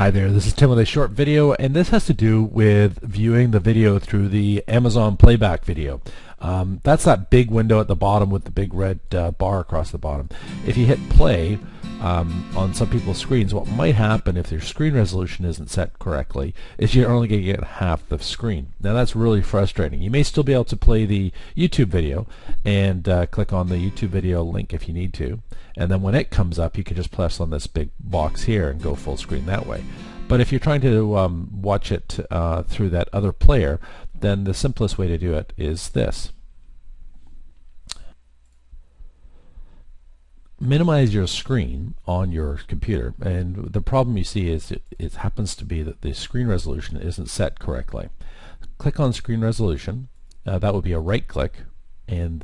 Hi there, this is Tim with a short video, and this has to do with viewing the video through the Amazon Playback video. That's that big window at the bottom with the big red bar across the bottom. If you hit play on some people's screens, what might happen if their screen resolution isn't set correctly is you're only going to get half the screen. Now that's really frustrating. You may still be able to play the YouTube video and click on the YouTube video link if you need to, and then when it comes up you can just press on this big box here and go full screen that way. But if you're trying to watch it through that other player, then the simplest way to do it is this. Minimize your screen on your computer, and the problem you see is it happens to be that the screen resolution isn't set correctly. Click on screen resolution. That would be a right click, and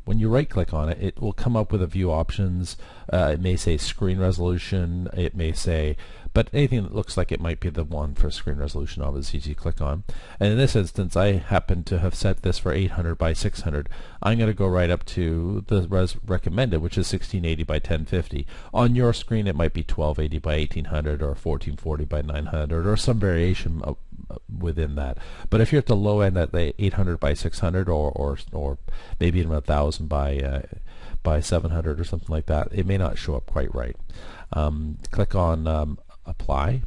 when you right click on it, it will come up with a few options. It may say screen resolution, it may say, but anything that looks like it might be the one for screen resolution, obviously easy to click on. And in this instance, I happen to have set this for 800 by 600. I'm going to go right up to the recommended, which is 1680 by 1050. On your screen, it might be 1280 by 1800 or 1440 by 900 or some variation within that. But if you're at the low end at the 800 by 600 or maybe even 1000 by 700 or something like that, it may not show up quite right. Click on apply,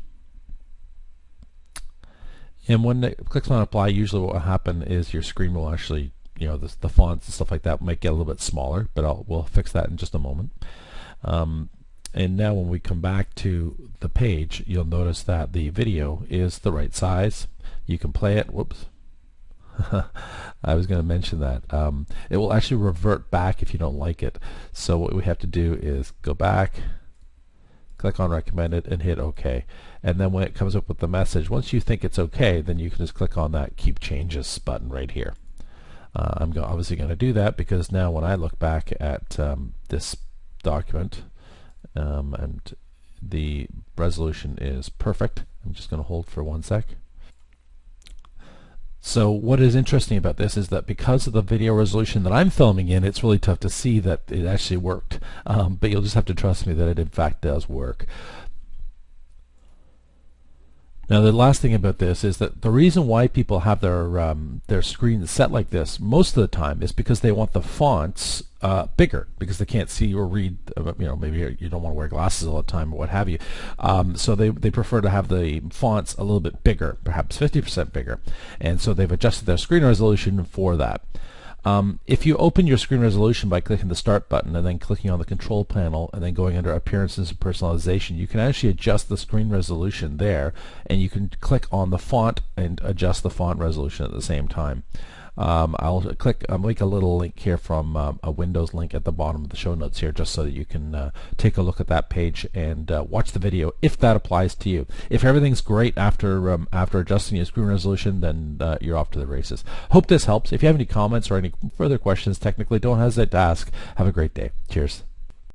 and when it clicks on apply, usually what will happen is your screen will actually, the fonts and stuff like that might get a little bit smaller, but we'll fix that in just a moment. And now when we come back to the page, you'll notice that the video is the right size. You can play it. Whoops. I was going to mention that. It will actually revert back if you don't like it. So what we have to do is go back, click on recommended, and hit OK. And then when it comes up with the message, once you think it's OK, then you can just click on that Keep Changes button right here. I'm obviously going to do that because now when I look back at this document, and the resolution is perfect. I'm just going to hold for 1 sec. So what is interesting about this is that because of the video resolution that I'm filming in, it's really tough to see that it actually worked. But you'll just have to trust me that it in fact does work. Now the last thing about this is that the reason why people have their screens set like this most of the time is because they want the fonts bigger, because they can't see or read. Maybe you don't want to wear glasses all the time or what have you. So they prefer to have the fonts a little bit bigger, perhaps 50% bigger, and so they've adjusted their screen resolution for that. If you open your screen resolution by clicking the Start button and then clicking on the Control panel and then going under Appearances and Personalization, you can actually adjust the screen resolution there, and you can click on the font and adjust the font resolution at the same time. I'll make a little link here from a Windows link at the bottom of the show notes here, just so that you can take a look at that page and watch the video if that applies to you. If everything's great after adjusting your screen resolution, then you're off to the races. Hope this helps. If you have any comments or any further questions technically, don't hesitate to ask. Have a great day. Cheers.